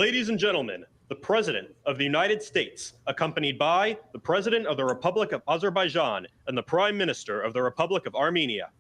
Ladies and gentlemen, the President of the United States, accompanied by the President of the Republic of Azerbaijan and the Prime Minister of the Republic of Armenia.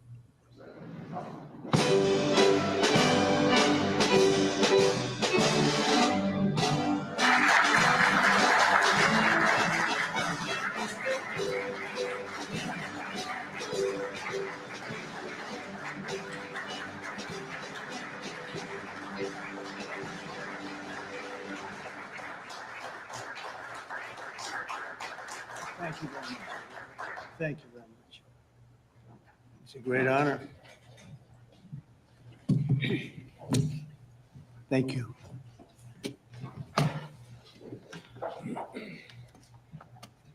Thank you very much. Thank you very much. It's a great honor. Thank you.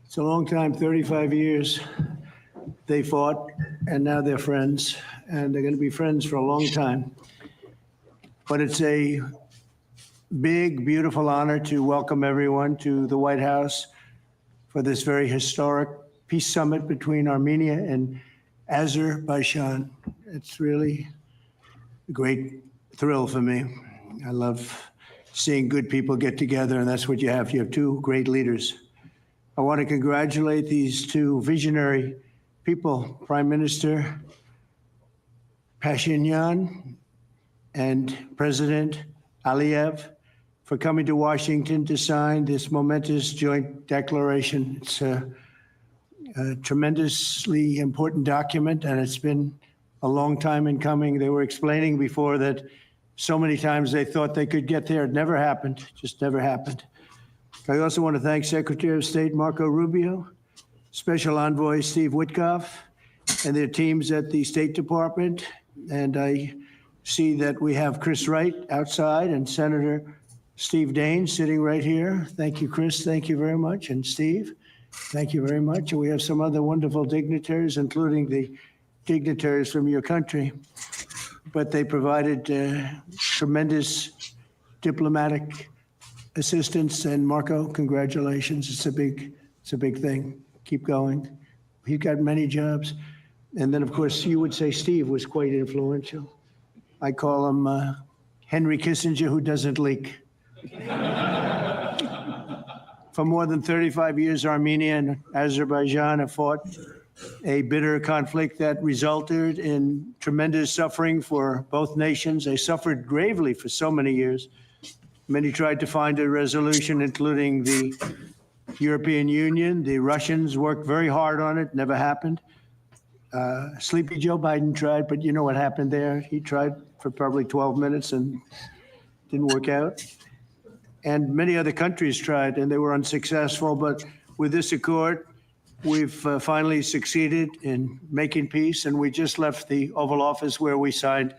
It's a long time, 35 years. They fought, and now they're friends, and they're going to be friends for a long time. But it's a big, beautiful honor to welcome everyone to the White House for this very historic peace summit between Armenia and Azerbaijan. It's really a great thrill for me. I love seeing good people get together, and that's what you have. You have two great leaders. I want to congratulate these two visionary people, Prime Minister Pashinyan and President Aliyev, for coming to Washington to sign this momentous joint declaration. It's a tremendously important document, and it's been a long time in coming. They were explaining before that so many times they thought they could get there. It never happened, just never happened. I also want to thank Secretary of State Marco Rubio, Special Envoy Steve Witkoff, and their teams at the State Department. And I see that we have Chris Wright outside and Senator Steve Daines sitting right here. Thank you, Chris. Thank you very much. And Steve, thank you very much. And we have some other wonderful dignitaries, including the dignitaries from your country. But they provided tremendous diplomatic assistance. And Marco, congratulations. It's a big thing. Keep going. He got many jobs. And then, of course, you would say Steve was quite influential. I call him Henry Kissinger, who doesn't leak. For more than 35 years, Armenia and Azerbaijan have fought a bitter conflict that resulted in tremendous suffering for both nations. They suffered gravely for so many years. Many tried to find a resolution, including the European Union. The Russians worked very hard on it, never happened. Sleepy Joe Biden tried, but you know what happened there. He tried for probably 12 minutes and didn't work out. And many other countries tried, and they were unsuccessful. But with this accord, we've finally succeeded in making peace, and we just left the Oval Office where we signed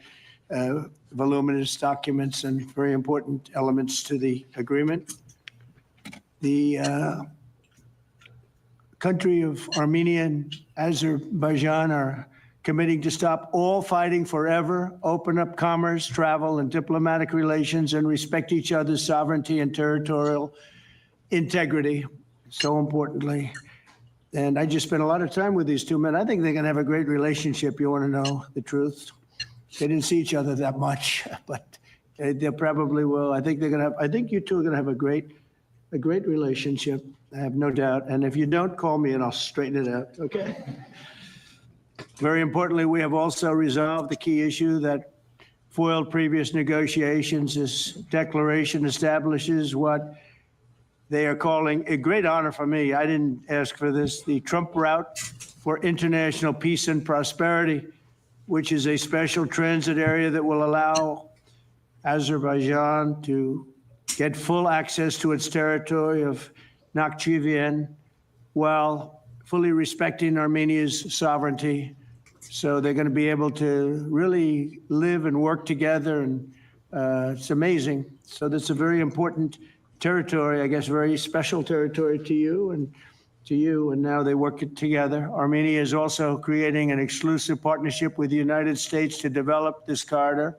voluminous documents and very important elements to the agreement. The country of Armenia and Azerbaijan are committing to stop all fighting forever, open up commerce, travel, and diplomatic relations, and respect each other's sovereignty and territorial integrity, so importantly. And I just spent a lot of time with these two men. I think they're going to have a great relationship. You want to know the truth? They didn't see each other that much, but they probably will. I think they're going to have. I think you two are going to have a great relationship. I have no doubt. And if you don't, call me and I'll straighten it out. Okay. Very importantly, we have also resolved the key issue that foiled previous negotiations. This declaration establishes what they are calling a great honor for me. I didn't ask for this, the Trump route for international peace and prosperity, which is a special transit area that will allow Azerbaijan to get full access to its territory of Nakhchivan while fully respecting Armenia's sovereignty. So they're going to be able to really live and work together, and it's amazing. So that's a very important territory, I guess, very special territory to you, and now they work together. Armenia is also creating an exclusive partnership with the United States to develop this corridor,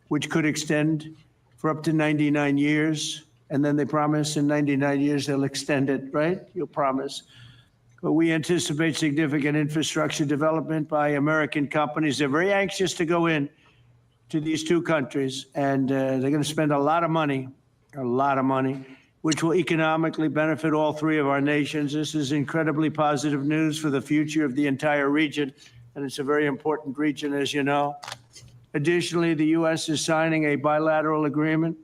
which could extend for up to 99 years. And then they promise in 99 years they'll extend it, right? You'll promise. But we anticipate significant infrastructure development by American companies. They're very anxious to go in to these two countries, and they're going to spend a lot of money a lot of money, which will economically benefit all three of our nations. This is incredibly positive news for the future of the entire region, and it's a very important region, as you know. Additionally, the U.S. is signing a bilateral agreement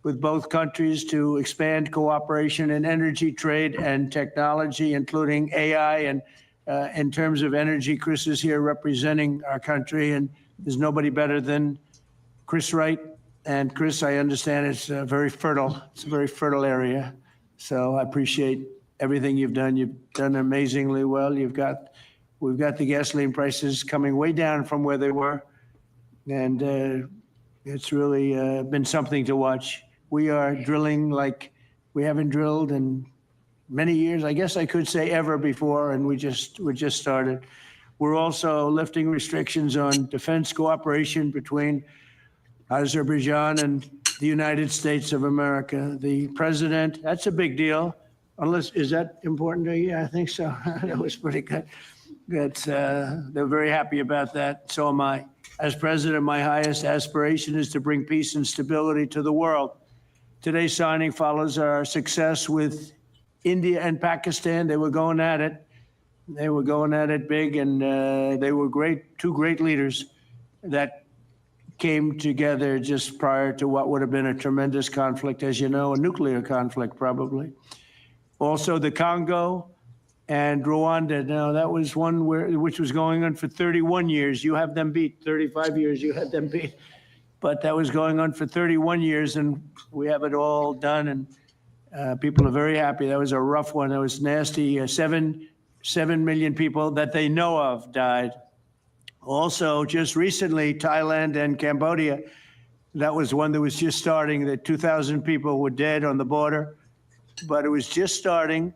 with both countries to expand cooperation in energy, trade, and technology, including AI. And in terms of energy, Chris is here representing our country, and there's nobody better than Chris Wright. And Chris, I understand it's very fertile. It's a very fertile area. So I appreciate everything you've done. You've done amazingly well. We've got the gasoline prices coming way down from where they were. And it's really been something to watch. We are drilling like we haven't drilled in many years. I guess I could say ever before, and we just started. We're also lifting restrictions on defense cooperation between Azerbaijan and the United States of America. The president, that's a big deal. Unless, is that important to you? I think so. That was pretty good. They're very happy about that. So am I. As president, my highest aspiration is to bring peace and stability to the world. Today's signing follows our success with India and Pakistan. They were going at it. They were going at it big, and they were great, two great leaders that came together just prior to what would have been a tremendous conflict, as you know, a nuclear conflict probably. Also the Congo and Rwanda. Now that was one which was going on for 31 years. You have them beat. 35 years you had them beat. But that was going on for 31 years, and we have it all done, and people are very happy. That was a rough one. That was nasty. 7 million people that they know of died. Also, just recently, Thailand and Cambodia, that was one that was just starting. That 2,000 people were dead on the border, but it was just starting.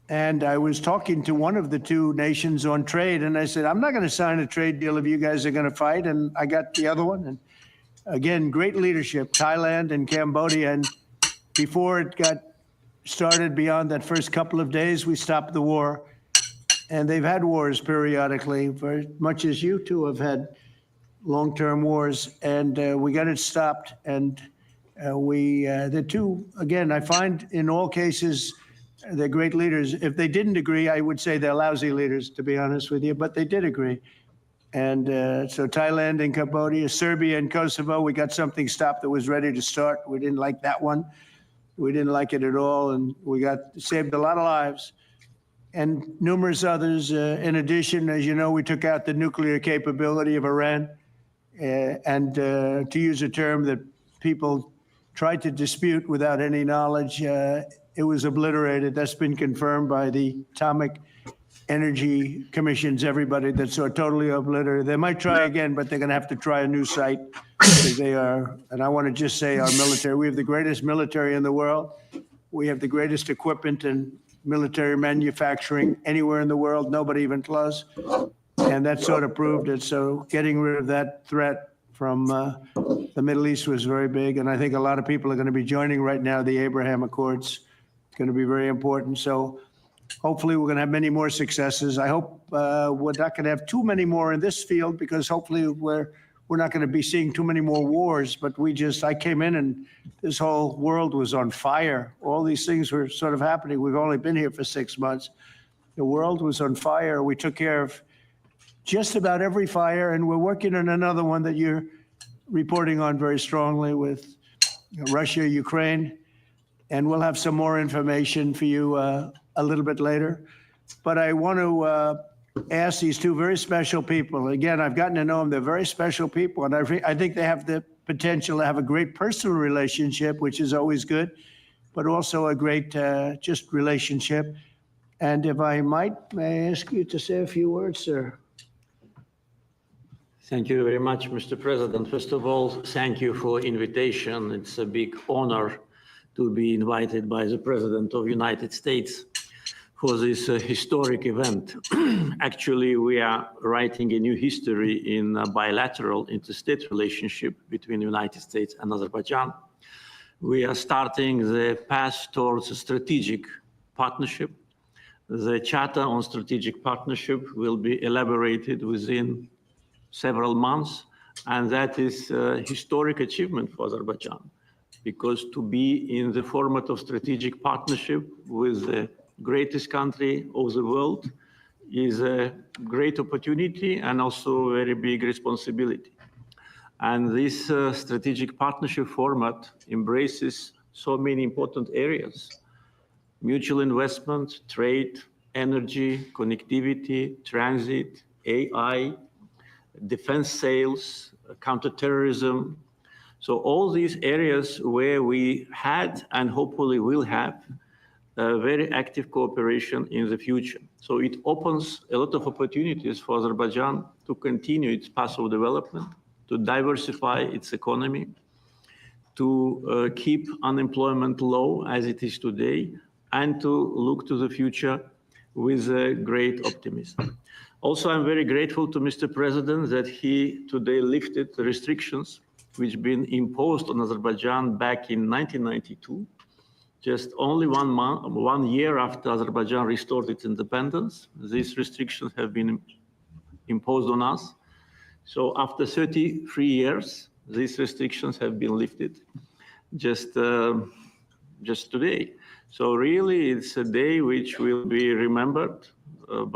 And I was talking to one of the two nations on trade, and I said, I'm not going to sign a trade deal if you guys are going to fight. And I got the other one. And again, great leadership, Thailand and Cambodia. And before it got started, beyond that first couple of days, we stopped the war. And they've had wars periodically, very much as you two have had long-term wars. And we got it stopped. And the two, again, I find in all cases, they're great leaders. If they didn't agree, I would say they're lousy leaders, to be honest with you, but they did agree. And so Thailand and Cambodia, Serbia and Kosovo, we got something stopped that was ready to start. We didn't like that one. We didn't like it at all, and we saved a lot of lives. And numerous others. In addition, as you know, we took out the nuclear capability of Iran. And to use a term that people tried to dispute without any knowledge, it was obliterated. That's been confirmed by the Atomic Energy Commissions, everybody, that's totally obliterated. They might try again, but they're going to have to try a new site. They are, and I want to just say our military, we have the greatest military in the world. We have the greatest equipment and military manufacturing anywhere in the world, nobody even close. And that sort of proved it. So getting rid of that threat from the Middle East was very big. And I think a lot of people are going to be joining right now the Abraham Accords. It's going to be very important. So hopefully we're going to have many more successes. I hope we're not going to have too many more in this field, because hopefully we're not going to be seeing too many more wars. But I came in and this whole world was on fire. All these things were sort of happening. We've only been here for 6 months. The world was on fire. We took care of just about every fire, and we're working on another one that you're reporting on very strongly with Russia, Ukraine. And we'll have some more information for you a little bit later. But I want to ask these two very special people. Again, I've gotten to know them. They're very special people. And I think they have the potential to have a great personal relationship, which is always good, but also a great just relationship. And if I might, may I ask you to say a few words, sir? Thank you very much, Mr. President. First of all, thank you for invitation. It's a big honor to be invited by the President of the United States for this historic event. Actually, we are writing a new history in a bilateral interstate relationship between the United States and Azerbaijan. We are starting the path towards a strategic partnership. The Charter on Strategic Partnership will be elaborated within several months, and that is a historic achievement for Azerbaijan, because to be in the format of strategic partnership with the greatest country of the world is a great opportunity and also a very big responsibility. And this strategic partnership format embraces so many important areas: mutual investment, trade, energy, connectivity, transit, AI, defense sales, counterterrorism. So all these areas where we had and hopefully will have very active cooperation in the future. So it opens a lot of opportunities for Azerbaijan to continue its path of development, to diversify its economy, to keep unemployment low as it is today, and to look to the future with great optimism. Also, I'm very grateful to Mr. President that he today lifted the restrictions which been imposed on Azerbaijan back in 1992, just only 1 year after Azerbaijan restored its independence. These restrictions have been imposed on us. So after 33 years, these restrictions have been lifted just today. So really, it's a day which will be remembered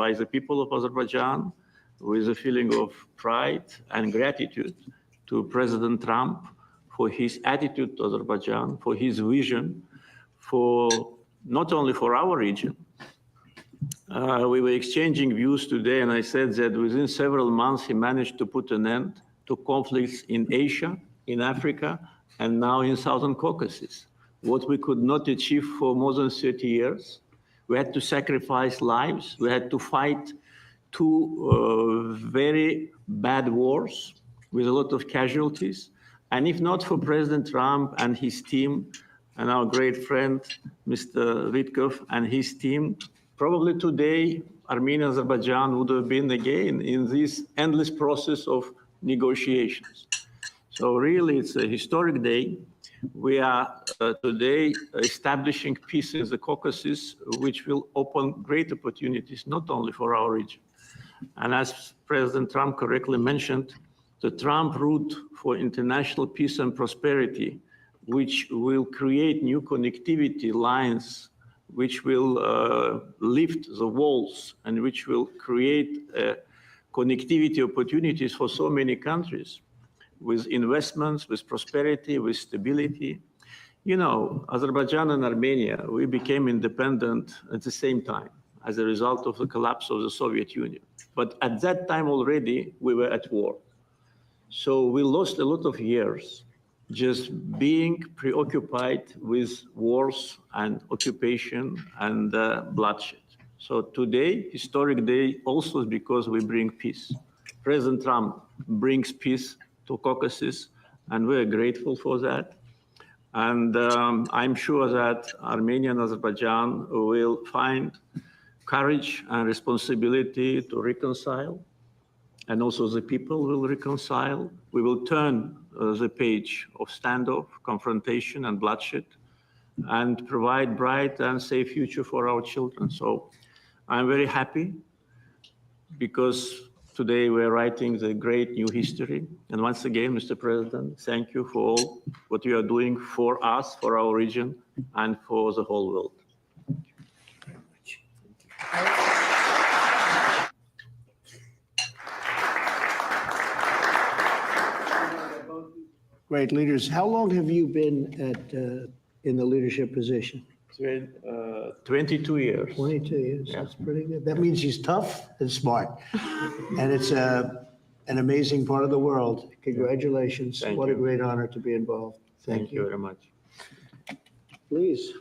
by the people of Azerbaijan with a feeling of pride and gratitude to President Trump for his attitude to Azerbaijan, for his vision, for not only for our region. We were exchanging views today, and I said that within several months, he managed to put an end to conflicts in Asia, in Africa, and now in Southern Caucasus. What we could not achieve for more than 30 years. We had to sacrifice lives. We had to fight two very bad wars with a lot of casualties. And if not for President Trump and his team, and our great friend, Mr. Vitkov and his team, probably today, Armenia and Azerbaijan would have been again in this endless process of negotiations. So really, it's a historic day. We are today establishing peace in the Caucasus, which will open great opportunities, not only for our region. And as President Trump correctly mentioned, the Trump route for international peace and prosperity, which will create new connectivity lines, which will lift the walls, and which will create connectivity opportunities for so many countries, with investments, with prosperity, with stability. You know, Azerbaijan and Armenia, we became independent at the same time as a result of the collapse of the Soviet Union. But at that time already, we were at war. So we lost a lot of years just being preoccupied with wars and occupation and bloodshed. So today, historic day, also is because we bring peace. President Trump brings peace to Caucasus, and we're grateful for that. And I'm sure that Armenia and Azerbaijan will find courage and responsibility to reconcile, and also the people will reconcile. We will turn the page of standoff, confrontation, and bloodshed, and provide bright and safe future for our children. So I'm very happy because today we're writing the great new history. And once again, Mr. President, thank you for all what you are doing for us, for our region, and for the whole world. Great leaders. How long have you been in the leadership position? 22 years. 22 years. Yeah. That's pretty good. That means he's tough and smart. And it's an amazing part of the world. Congratulations. Thank What you. a great honor to be involved. Thank you very much. Please.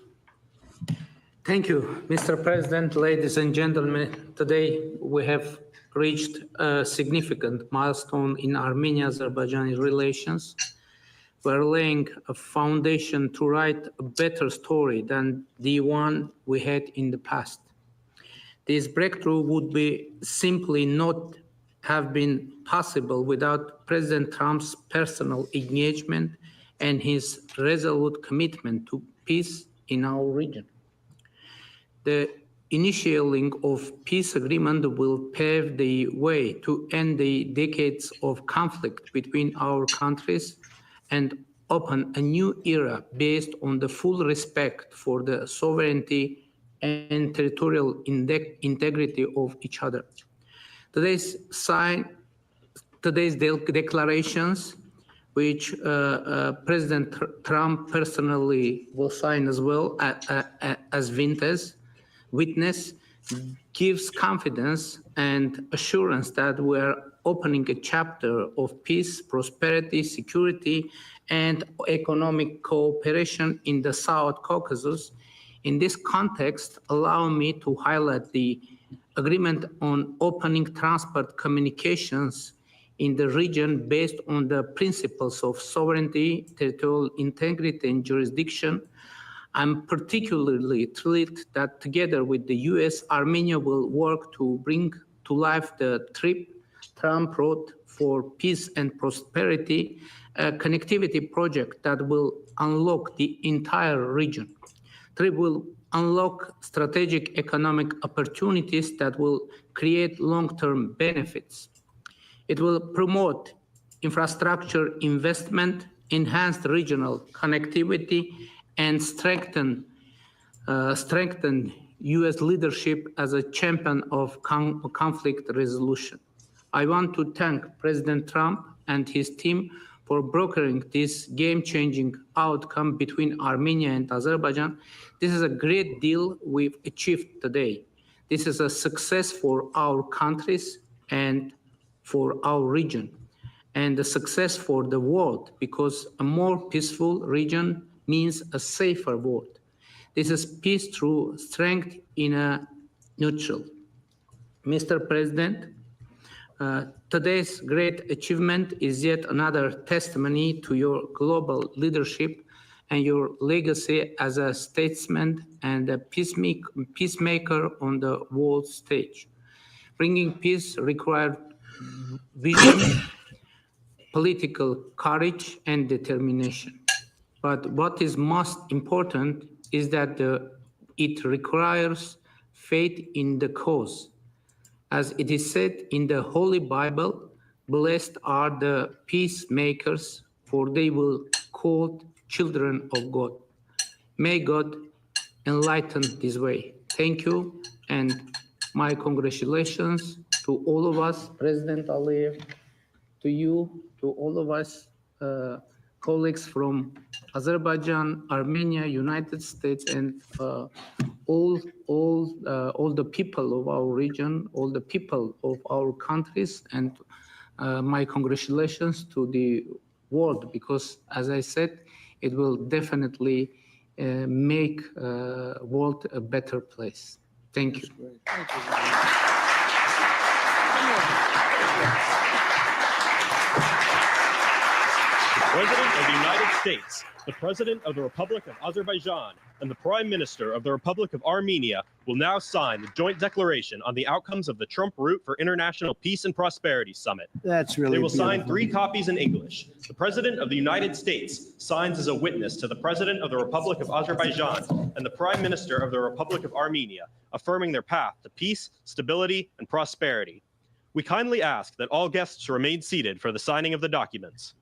Thank you, Mr. President, ladies and gentlemen. Today we have reached a significant milestone in Armenia-Azerbaijani relations. We're laying a foundation to write a better story than the one we had in the past. This breakthrough would be simply not have been possible without President Trump's personal engagement and his resolute commitment to peace in our region. The initiating of peace agreement will pave the way to end the decades of conflict between our countries and open a new era based on the full respect for the sovereignty and territorial integrity of each other. Today's declarations, which President Trump personally will sign as well as witness, gives confidence and assurance that we're opening a chapter of peace, prosperity, security, and economic cooperation in the South Caucasus. In this context, allow me to highlight the agreement on opening transport communications in the region based on the principles of sovereignty, territorial integrity, and jurisdiction. I'm particularly thrilled that together with the US, Armenia will work to bring to life the TRIP, Trump Road for Peace and Prosperity, a connectivity project that will unlock the entire region. TRIP will unlock strategic economic opportunities that will create long-term benefits. It will promote infrastructure investment, enhance regional connectivity, and strengthen U.S. leadership as a champion of conflict resolution. I want to thank President Trump and his team for brokering this game-changing outcome between Armenia and Azerbaijan. This is a great deal we've achieved today. This is a success for our countries and for our region, and a success for the world, because a more peaceful region means a safer world. This is peace through strength in a neutral. Mr. President, today's great achievement is yet another testimony to your global leadership and your legacy as a statesman and a peacemaker on the world stage. Bringing peace required vision, political courage, and determination. But what is most important is that it requires faith in the cause. As it is said in the Holy Bible, blessed are the peacemakers, for they will be called children of God. May God enlighten this way. Thank you, and my congratulations to all of us, President Aliyev, to you, to all of us, colleagues from Azerbaijan, Armenia, United States, and all the people of our region, all the people of our countries, and my congratulations to the world, because, as I said, it will definitely make world a better place. Thank you. President of the United States, the President of the Republic of Azerbaijan, and the Prime Minister of the Republic of Armenia will now sign the joint declaration on the outcomes of the Trump Route for International Peace and Prosperity Summit. That's really They will beautiful. sign 3 copies in English. The President of the United States signs as a witness to the President of the Republic of Azerbaijan and the Prime Minister of the Republic of Armenia, affirming their path to peace, stability, and prosperity. We kindly ask that all guests remain seated for the signing of the documents.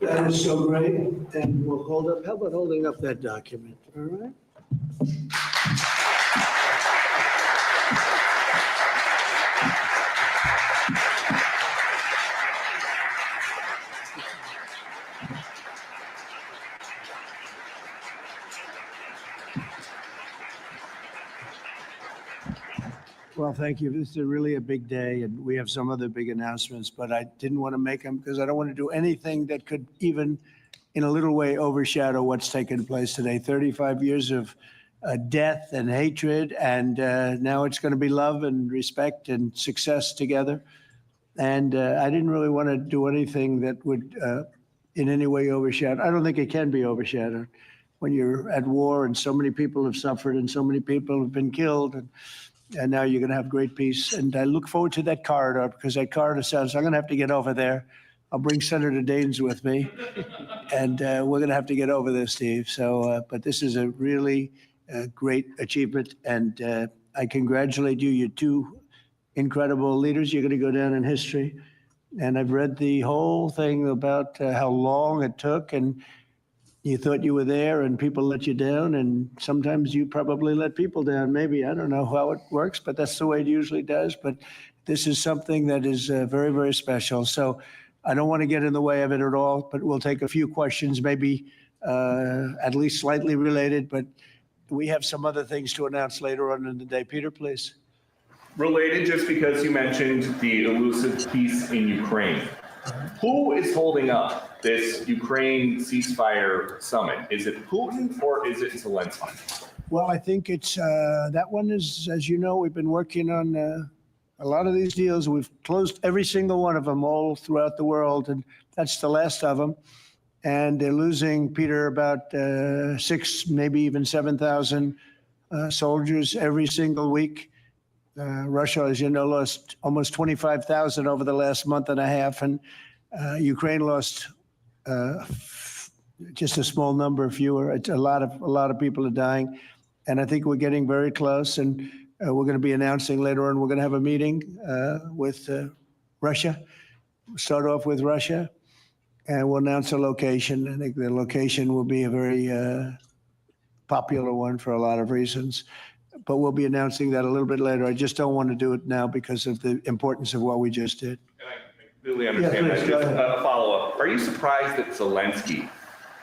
That is so great, and we'll hold up, how about holding up that document, all right? Well, thank you. This is really a big day, and we have some other big announcements, but I didn't want to make them because I don't want to do anything that could even in a little way overshadow what's taken place today. 35 years of death and hatred, and now it's going to be love and respect and success together. And I didn't really want to do anything that would in any way overshadow. I don't think it can be overshadowed when you're at war and so many people have suffered and so many people have been killed. And now you're going to have great peace. And I look forward to that corridor because that corridor sounds, I'm going to have to get over there. I'll bring Senator Daines with me. And we're going to have to get over there, Steve. So, but this is a really great achievement. And I congratulate you. You're two incredible leaders. You're going to go down in history. And I've read the whole thing about how long it took. And you thought you were there and people let you down, and sometimes you probably let people down. Maybe, I don't know how it works, but that's the way it usually does. But this is something that is very, very special. So I don't want to get in the way of it at all, but we'll take a few questions, maybe at least slightly related, but we have some other things to announce later on in the day. Peter, please. Related, just because you mentioned the elusive peace in Ukraine. Who is holding up this Ukraine ceasefire summit? Is it Putin or is it Zelensky? Well, I think it's that one is, as you know, we've been working on a lot of these deals. We've closed every single one of them all throughout the world, and that's the last of them. And they're losing, Peter, about 6, maybe even 7,000 soldiers every single week. Russia, as you know, lost almost 25,000 over the last month and a half, and Ukraine lost just a small number, fewer. It's a lot of people are dying, and I think we're getting very close. And we're going to be announcing later on. We're going to have a meeting with Russia. We'll start off with Russia, and we'll announce a location. I think the location will be a very popular one for a lot of reasons. But we'll be announcing that a little bit later. I just don't want to do it now because of the importance of what we just did. And I completely understand that. Just a follow-up. Are you surprised that Zelensky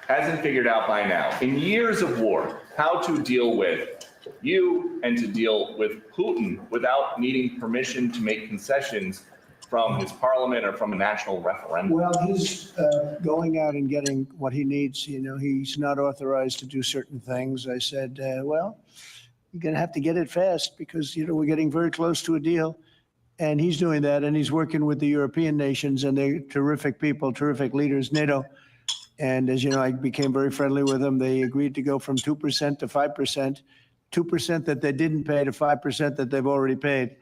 hasn't figured out by now, in years of war, how to deal with you and to deal with Putin without needing permission to make concessions from his parliament or from a national referendum? Well, he's going out and getting what he needs. You know, he's not authorized to do certain things. I said, well, you're going to have to get it fast because, you know, we're getting very close to a deal. And he's doing that, and he's working with the European nations, and they're terrific people, terrific leaders, NATO. And as you know, I became very friendly with them. They agreed to go from 2% to 5%, 2% that they didn't pay to 5% that they've already paid.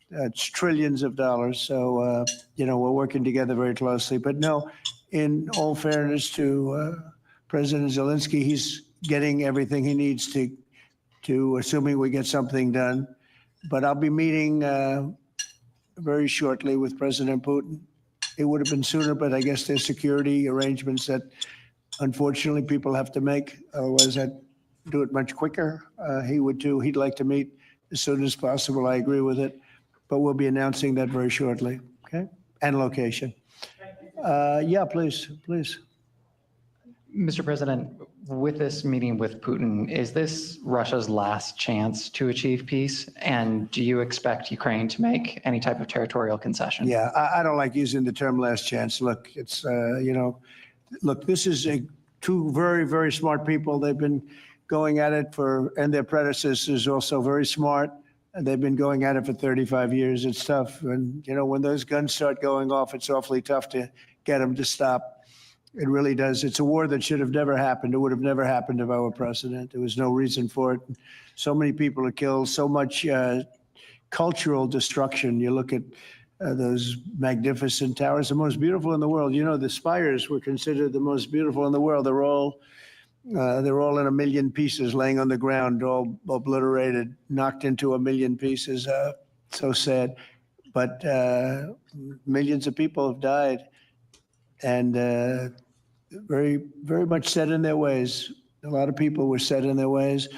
It's trillions of dollars. So, you know, we're working together very closely. But no, in all fairness to President Zelensky, he's getting everything he needs to assuming we get something done. But I'll be meeting very shortly with President Putin. It would have been sooner, but I guess there's security arrangements that unfortunately people have to make. Otherwise, I'd do it much quicker. He would too. He'd like to meet as soon as possible. I agree with it. But we'll be announcing that very shortly, okay? And location. Yeah, please. Mr. President, with this meeting with Putin, is this Russia's last chance to achieve peace? And do you expect Ukraine to make any type of territorial concession? Yeah, I don't like using the term last chance. Look, it's, you know, look, this is two very, very smart people. They've been going at it and their predecessors also very smart. And they've been going at it for 35 years. It's tough. And, you know, when those guns start going off, it's awfully tough to get them to stop. It really does. It's a war that should have never happened. It would have never happened if I were president. There was no reason for it. So many people are killed, so much cultural destruction. You look at those magnificent towers, the most beautiful in the world. You know, the spires were considered the most beautiful in the world. They're all in a million pieces laying on the ground, all obliterated, knocked into a million pieces. So sad. But millions of people have died. And very, very much set in their ways. A lot of people were set in their ways,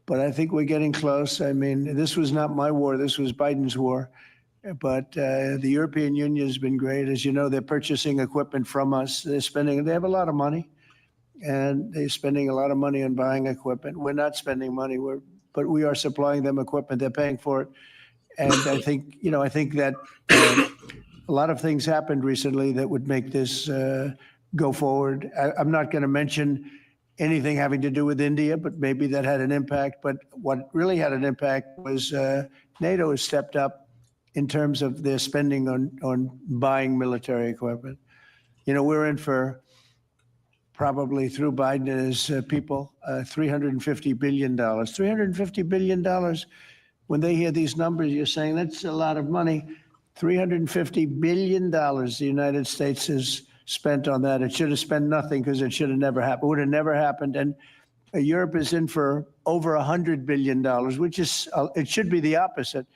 but I think we're getting close. I mean, this was not my war. This was Biden's war. But the European Union has been great. As you know, they're purchasing equipment from us. They have a lot of money, and they're spending a lot of money on buying equipment. We're not spending money, but we are supplying them equipment. They're paying for it. And I think, I think that a lot of things happened recently that would make this go forward. I'm not going to mention anything having to do with India, but maybe that had an impact. But what really had an impact was NATO has stepped up in terms of their spending on buying military equipment. We're in for probably through Biden and his people, $350 billion. $350 billion. When they hear these numbers, you're saying that's a lot of money. $350 billion the United States has spent on that. It should have spent nothing because it should have never happened. It would have never happened. And Europe is in for over $100 billion, which is, it should be the opposite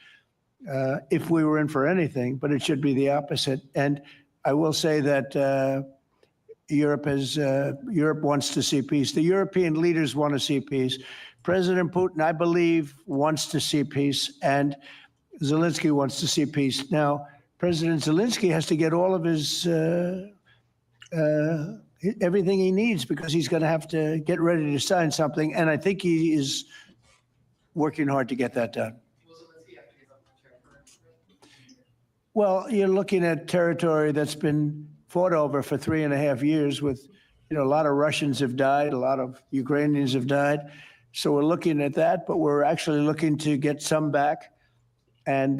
if we were in for anything, but it should be the opposite. And I will say that Europe wants to see peace. The European leaders want to see peace. President Putin, I believe, wants to see peace, and Zelensky wants to see peace. Now, President Zelensky has to get all of his everything he needs because he's going to have to get ready to sign something, and I think he is working hard to get that done. Well, you're looking at territory that's been fought over for 3.5 years with, a lot of Russians have died, a lot of Ukrainians have died. So we're looking at that, but we're actually looking to get some back and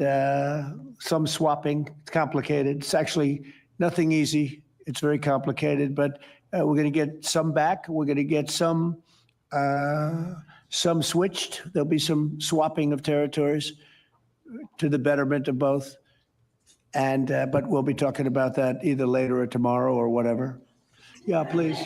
some swapping. It's complicated. It's actually nothing easy. It's very complicated, but we're going to get some back. We're going to get some switched. There'll be some swapping of territories to the betterment of both. And but we'll be talking about that either later or tomorrow or whatever. Yeah, please.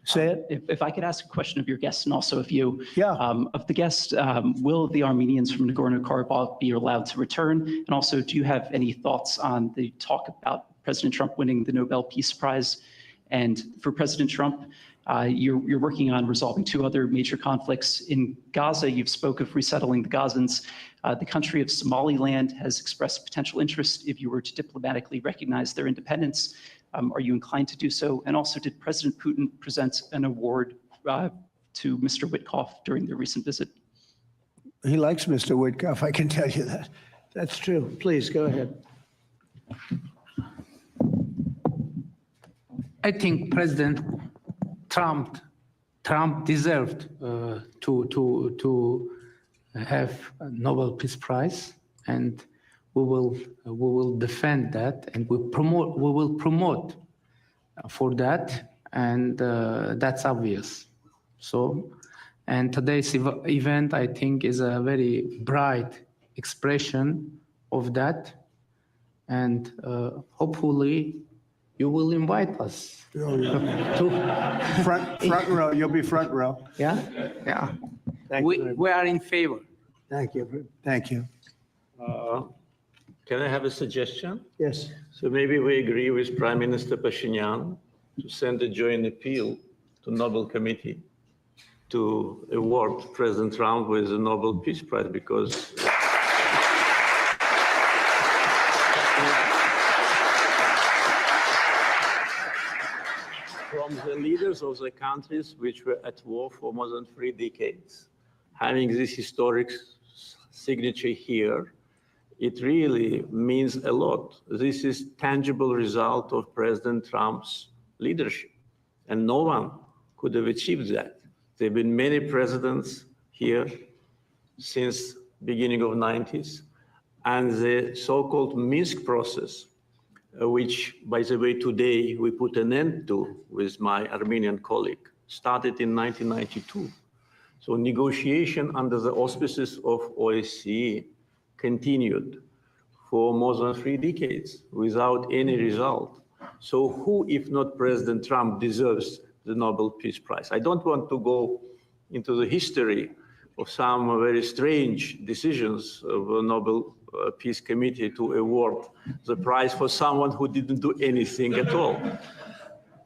Say it. If I could ask a question of your guests and also of you. Yeah. Of the guests, will the Armenians from Nagorno-Karabakh be allowed to return? And also, do you have any thoughts on the talk about President Trump winning the Nobel Peace Prize? And for President Trump, you're working on resolving 2 other major conflicts. In Gaza, you've spoke of resettling the Gazans. The country of Somaliland has expressed potential interest if you were to diplomatically recognize their independence. Are you inclined to do so? And also, did President Putin present an award to Mr. Witkoff during the recent visit? He likes Mr. Witkoff, I can tell you that. That's true. Please, go ahead. I think President Trump deserved to have a Nobel Peace Prize, and we will defend that, and we will promote for that, and that's obvious. So, and today's event, I think, is a very bright expression of that, and hopefully you will invite us. to Front row, you'll be front row. Yeah, yeah. Thank you. We are in favor. Thank you. Thank you. Can I have a suggestion? Yes. So maybe we agree with Prime Minister Pashinyan to send a joint appeal to Nobel Committee to award President Trump with the Nobel Peace Prize, because from the leaders of the countries which were at war for more than 3 decades, having this historic signature here, it really means a lot. This is tangible result of President Trump's leadership, and no one could have achieved that. There have been many presidents here since beginning of 90s, and the so-called Minsk process, which, by the way, today we put an end to with my Armenian colleague, started in 1992. So negotiation under the auspices of OSCE continued for more than 3 decades without any result. So who, if not President Trump, deserves the Nobel Peace Prize? I don't want to go into the history of some very strange decisions of the Nobel Peace Committee to award the prize for someone who didn't do anything at all.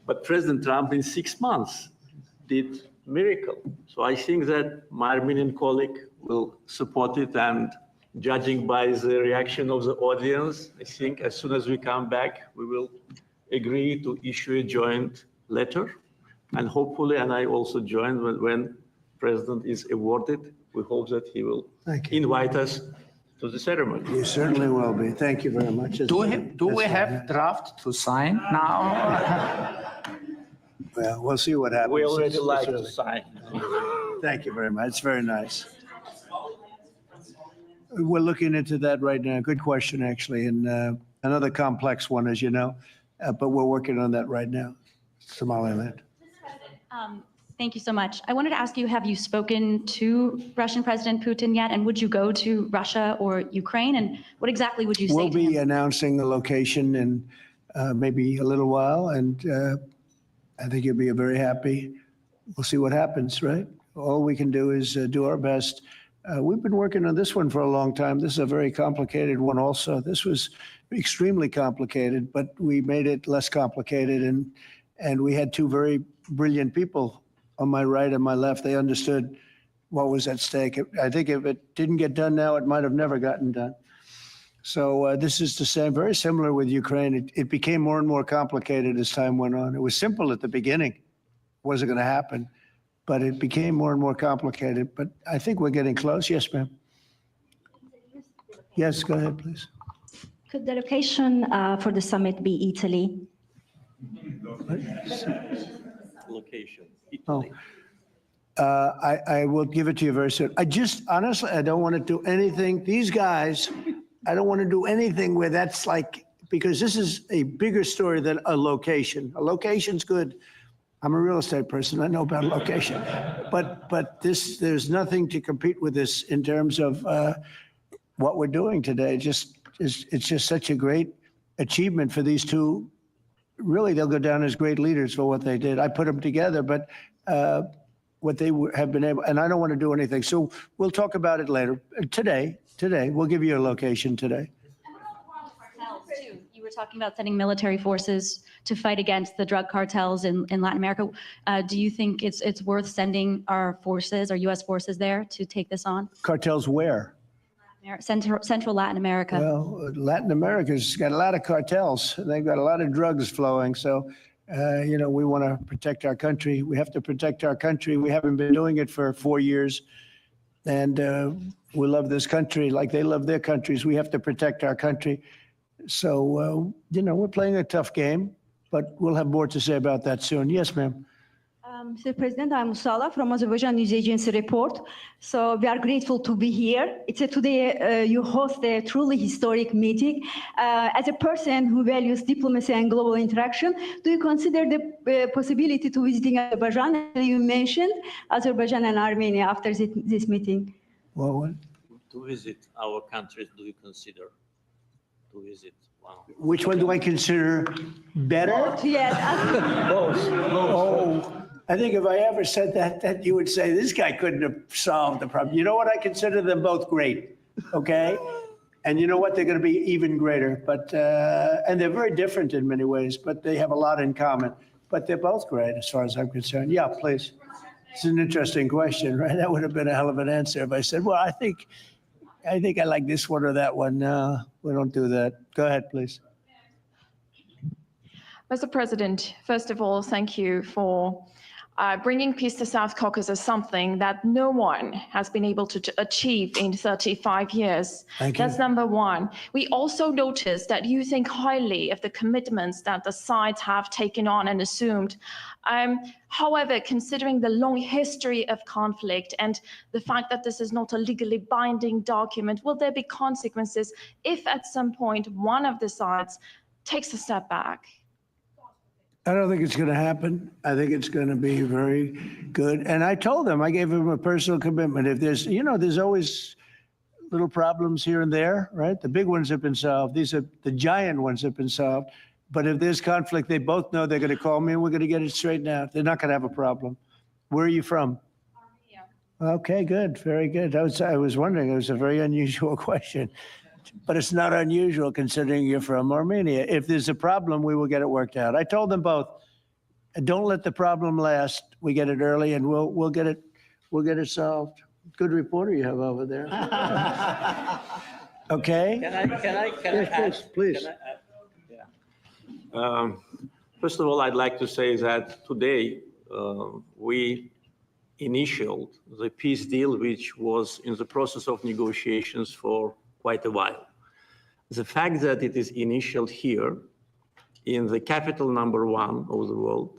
But President Trump in 6 months did miracle. So I think that my Armenian colleague will support it, and judging by the reaction of the audience, I think as soon as we come back, we will agree to issue a joint letter, and hopefully, and I also join when President is awarded, we hope that he will invite us to the ceremony. You certainly will be. Thank you very much. Do we That's have fine. draft to sign now? Well, we'll see what happens. We already It's like to early. sign. Thank you very much. It's very nice. We're looking into that right now. Good question, actually, and another complex one, as you know, but we're working on that right now. Somaliland. Thank you so much. I wanted to ask you, have you spoken to Russian President Putin yet? And would you go to Russia or Ukraine? And what exactly would you say We'll to him? be announcing the location in maybe a little while, and I think you'll be very happy. We'll see what happens, right? All we can do is do our best. We've been working on this one for a long time. This is a very complicated one also. This was extremely complicated, but we made it less complicated, and we had two very brilliant people on my right and my left. They understood what was at stake. I think if it didn't get done now, it might have never gotten done. So this is the same, very similar with Ukraine. It became more and more complicated as time went on. It was simple at the beginning. It wasn't going to happen, but it became more and more complicated. But I think we're getting close. Yes, ma'am. Yes, go ahead, please. Could the location for the summit be Italy? Location. Oh. I will give it to you very soon. Honestly, I don't want to do anything. These guys, I don't want to do anything where that's like, because this is a bigger story than a location. A location's good. I'm a real estate person. I know about location. But there's nothing to compete with this in terms of what we're doing today. It's just such a great achievement for these two. Really, they'll go down as great leaders for what they did. I put them together, but what they have been able, and I don't want to do anything. So we'll talk about it later. Today, we'll give you a location today. Cartels, too. You were talking about sending military forces to fight against the drug cartels in Latin America. Do you think it's worth sending our forces, our U.S. forces there to take this on? Cartels where? Central Latin America. Well, Latin America's got a lot of cartels. They've got a lot of drugs flowing. So, we want to protect our country. We have to protect our country. We haven't been doing it for 4 years. And we love this country like they love their countries. We have to protect our country. So, we're playing a tough game, but we'll have more to say about that soon. Yes, ma'am. Mr. President, I'm Musala from Azerbaijan News Agency Report. So we are grateful to be here. Today you host a truly historic meeting. As a person who values diplomacy and global interaction, do you consider the possibility to visiting Azerbaijan? You mentioned Azerbaijan and Armenia after this meeting. Well, what? To visit our countries, do you consider to visit? Wow. Which one do I consider better? Yes. Oh, I think if I ever said that you would say, this guy couldn't have solved the problem. You know what? I consider them both great, okay? And you know what? They're going to be even greater. But and they're very different in many ways, but they have a lot in common. But they're both great as far as I'm concerned. Yeah, please. It's an interesting question, right? That would have been a hell of an answer if I said, well, I think I like this one or that one. No, we don't do that. Go ahead, please. Mr. President, first of all, thank you for bringing peace to South Caucasus, something that no one has been able to achieve in 35 years. Thank you. That's number one. We also noticed that you think highly of the commitments that the sides have taken on and assumed. However, considering the long history of conflict and the fact that this is not a legally binding document, will there be consequences if at some point one of the sides takes a step back? I don't think it's going to happen. I think it's going to be very good. And I told them, I gave them a personal commitment. If there's always little problems here and there, right? The big ones have been solved. These are the giant ones have been solved. But if there's conflict, they both know they're going to call me and we're going to get it straightened out. They're not going to have a problem. Where are you from? Armenia. Okay, good. Very good. I was wondering, it was a very unusual question. But it's not unusual considering you're from Armenia. If there's a problem, we will get it worked out. I told them both, don't let the problem last. We get it early and we'll get it solved. Good reporter you have over there. Okay? Can I Yes, add? please. Can I add? Yeah. First of all, I'd like to say that today we initialed the peace deal, which was in the process of negotiations for quite a while. The fact that it is initialed here in the capital #1 of the world,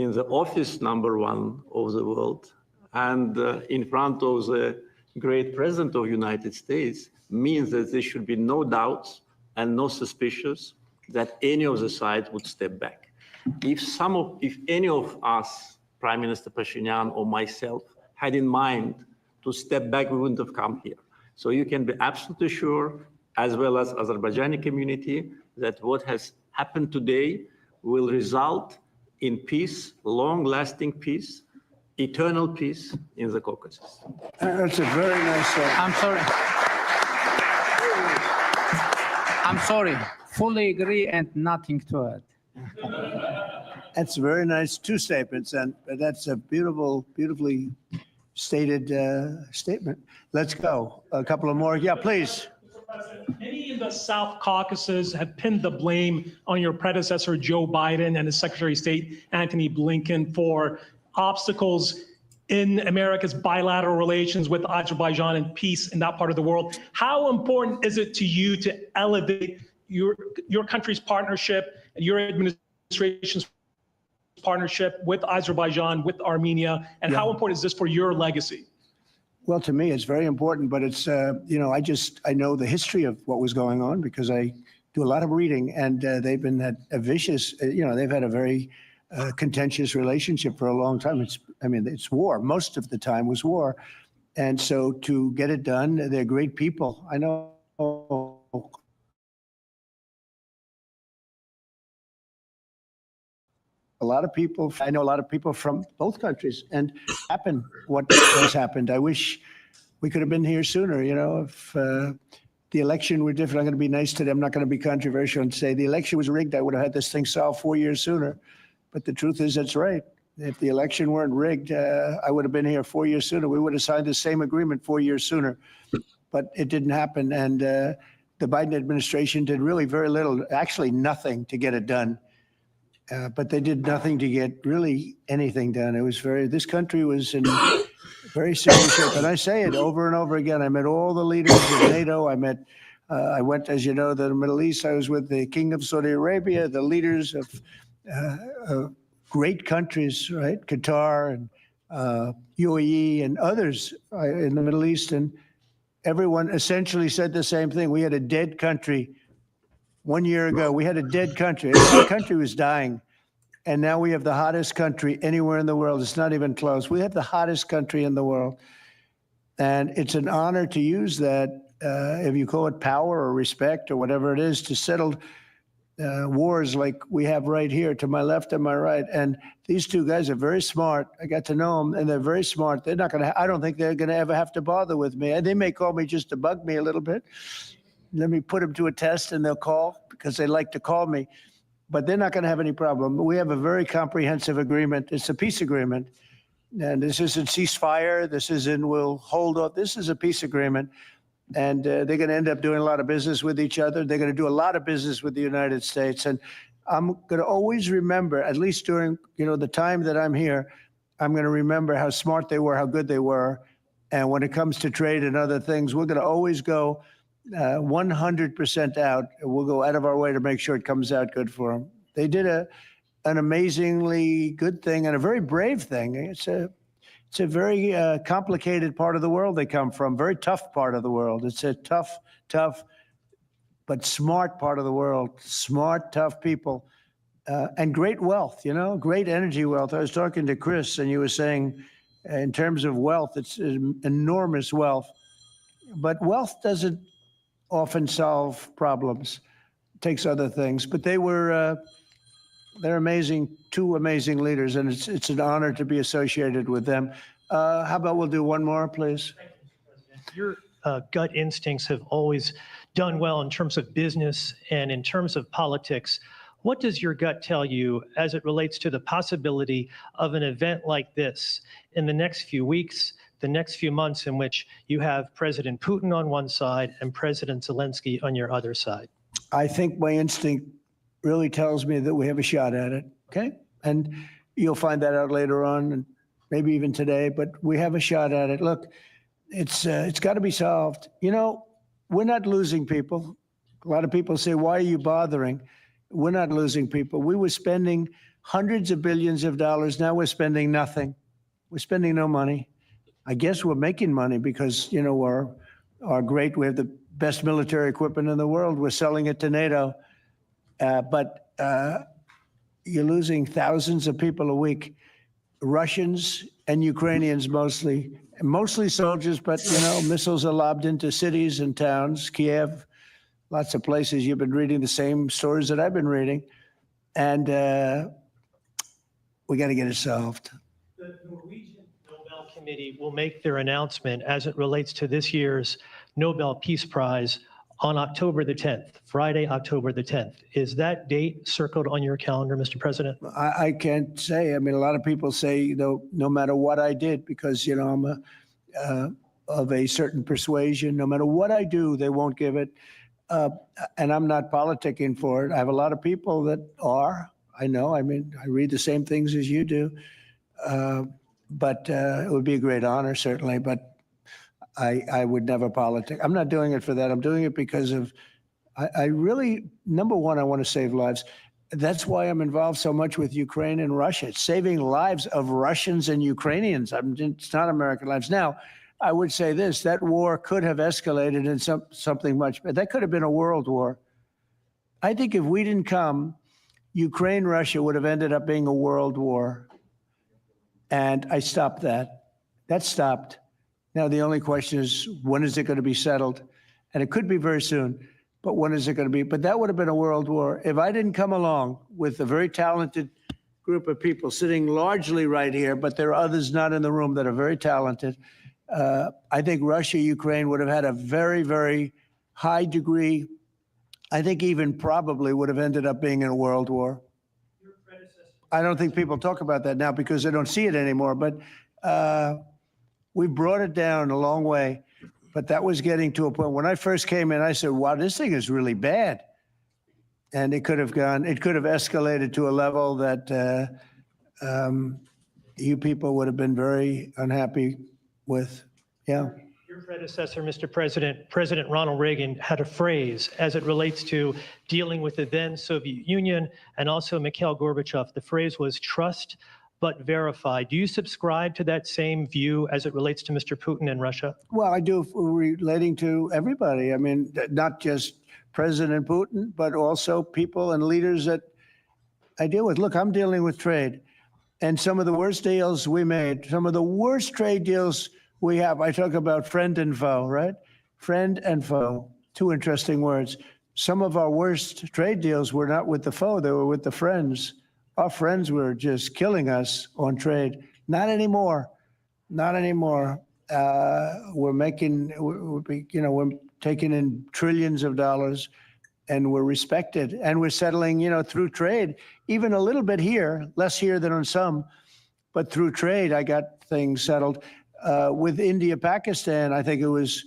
in the office #1 of the world, and in front of the great president of the United States means that there should be no doubts and no suspicions that any of the sides would step back. If any of us, Prime Minister Pashinyan or myself, had in mind to step back, we wouldn't have come here. So you can be absolutely sure, as well as Azerbaijani community, that what has happened today will result in peace, long-lasting peace, eternal peace in the Caucasus. That's a very nice. I'm sorry. I'm sorry. Fully agree and nothing to add. That's very nice. Two statements, and that's a beautifully stated statement. Let's go. A couple of more. Yeah, please. Many in the South Caucasus have pinned the blame on your predecessor, Joe Biden, and his Secretary of State, Antony Blinken, for obstacles in America's bilateral relations with Azerbaijan and peace in that part of the world. How important is it to you to elevate your country's partnership and your administration's partnership with Azerbaijan, with Armenia, and how important is this for your legacy? Well, to me, it's very important, but it's, I know the history of what was going on because I do a lot of reading, and they've been at a vicious, they've had a very contentious relationship for a long time. It's war. Most of the time was war. And so to get it done, they're great people. I know a lot of people from both countries, and what has happened. I wish we could have been here sooner. If the election were different, I'm going to be nice today. I'm not going to be controversial and say the election was rigged. I would have had this thing solved 4 years sooner. But the truth is, that's right. If the election weren't rigged, I would have been here 4 years sooner. We would have signed the same agreement 4 years sooner. But it didn't happen. And the Biden administration did really very little, actually nothing to get it done. But they did nothing to get really anything done. This country was in very serious shape. And I say it over and over again. I met all the leaders of NATO. I went, as you know, to the Middle East. I was with the King of Saudi Arabia, the leaders of great countries, right? Qatar and UAE and others in the Middle East. And everyone essentially said the same thing. We had a dead country 1 year ago. We had a dead country. The country was dying. And now we have the hottest country anywhere in the world. It's not even close. We have the hottest country in the world. And it's an honor to use that, if you call it power or respect or whatever it is, to settle wars like we have right here to my left and my right. And these two guys are very smart. I got to know them, and they're very smart. They're not going to, I don't think they're going to ever have to bother with me. And they may call me just to bug me a little bit. Let me put them to a test and they'll call because they like to call me. But they're not going to have any problem. We have a very comprehensive agreement. It's a peace agreement. And this isn't ceasefire. This isn't we'll hold off. This is a peace agreement. And they're going to end up doing a lot of business with each other. They're going to do a lot of business with the United States. And I'm going to always remember, at least during the time that I'm here, I'm going to remember how smart they were, how good they were. And when it comes to trade and other things, we're going to always go 100% out. We'll go out of our way to make sure it comes out good for them. They did an amazingly good thing and a very brave thing. It's a very complicated part of the world they come from, very tough part of the world. It's a tough, but smart part of the world. Smart, tough people, and great wealth, great energy wealth. I was talking to Chris, and you were saying in terms of wealth, it's enormous wealth. But wealth doesn't often solve problems. It takes other things. But they're amazing, two amazing leaders, and it's an honor to be associated with them. How about we'll do one more, please? Your gut instincts have always done well in terms of business and in terms of politics. What does your gut tell you as it relates to the possibility of an event like this in the next few weeks, the next few months, in which you have President Putin on one side and President Zelensky on your other side? I think my instinct really tells me that we have a shot at it, okay? And you'll find that out later on, and maybe even today, but we have a shot at it. Look, it's got to be solved. we're not losing people. A lot of people say, why are you bothering? We're not losing people. We were spending hundreds of billions of dollars. Now we're spending nothing. We're spending no money. I guess we're making money because, you know, we're great. We have the best military equipment in the world. We're selling it to NATO. But you're losing thousands of people a week, Russians and Ukrainians mostly soldiers, but, you know, missiles are lobbed into cities and towns, Kiev, lots of places. You've been reading the same stories that I've been reading. And we got to get it solved. The Norwegian Nobel Committee will make their announcement as it relates to this year's Nobel Peace Prize on October the 10th, Friday, October the 10th. Is that date circled on your calendar, Mr. President? I can't say. I mean, a lot of people say, you know, no matter what I did, because, you know, I'm of a certain persuasion, no matter what I do, they won't give it. And I'm not politicking for it. I have a lot of people that are. I know. I mean, I read the same things as you do. But it would be a great honor, certainly. But I would never politic. I'm not doing it for that. I'm doing it because of, I really, number one, I want to save lives. That's why I'm involved so much with Ukraine and Russia. It's saving lives of Russians and Ukrainians. It's not American lives. Now, I would say this, that war could have escalated in something much, but that could have been a world war. I think if we didn't come, Ukraine, Russia would have ended up being a world war. And I stopped that. That stopped. Now, the only question is, when is it going to be settled? And it could be very soon, but when is it going to be? But that would have been a world war. If I didn't come along with a very talented group of people sitting largely right here, but there are others not in the room that are very talented, I think Russia, Ukraine would have had a very, very high degree. I think even probably would have ended up being in a world war. I don't think people talk about that now because they don't see it anymore, but we brought it down a long way. But that was getting to a point. When I first came in, I said, wow, this thing is really bad. And it could have escalated to a level that you people would have been very unhappy with. Yeah. Your predecessor, Mr. President, President Ronald Reagan, had a phrase as it relates to dealing with the then Soviet Union and also Mikhail Gorbachev. The phrase was trust but verify. Do you subscribe to that same view as it relates to Mr. Putin and Russia? Well, I do, relating to everybody. I mean, not just President Putin, but also people and leaders that I deal with. Look, I'm dealing with trade. And some of the worst deals we made, some of the worst trade deals we have, I talk about friend and foe, right? Friend and foe, two interesting words. Some of our worst trade deals were not with the foe, they were with the friends. Our friends were just killing us on trade. Not anymore. Not anymore. We're taking in trillions of dollars, and we're respected, and we're settling, through trade, even a little bit here, less here than on some, but through trade, I got things settled. With India, Pakistan, I think it was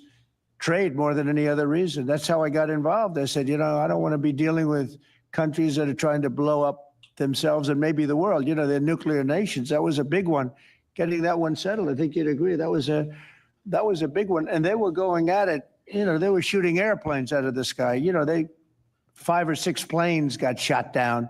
trade more than any other reason. That's how I got involved. I said, I don't want to be dealing with countries that are trying to blow up themselves and maybe the world. They're nuclear nations. That was a big one. Getting that one settled, I think you'd agree. That was a big one. And they were going at it. They were shooting airplanes out of the sky. 5 or 6 planes got shot down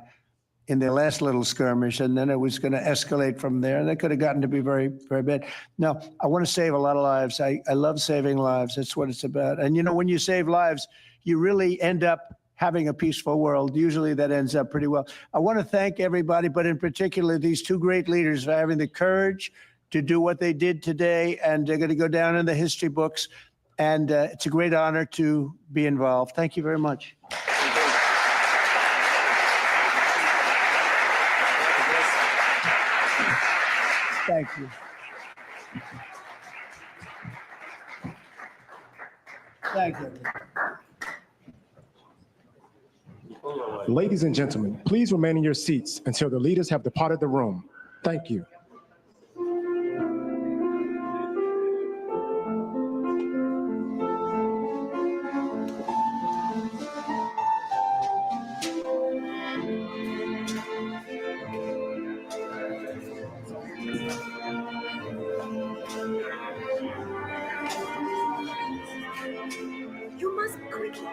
in their last little skirmish, and then it was going to escalate from there. And that could have gotten to be very, very bad. Now, I want to save a lot of lives. I love saving lives. That's what it's about. And, when you save lives, you really end up having a peaceful world. Usually that ends up pretty well. I want to thank everybody, but in particular, these two great leaders for having the courage to do what they did today. And they're going to go down in the history books. And it's a great honor to be involved. Thank you very much. Thank you. Thank you. Ladies and gentlemen, please remain in your seats until the leaders have departed the room. Thank you. You must quickly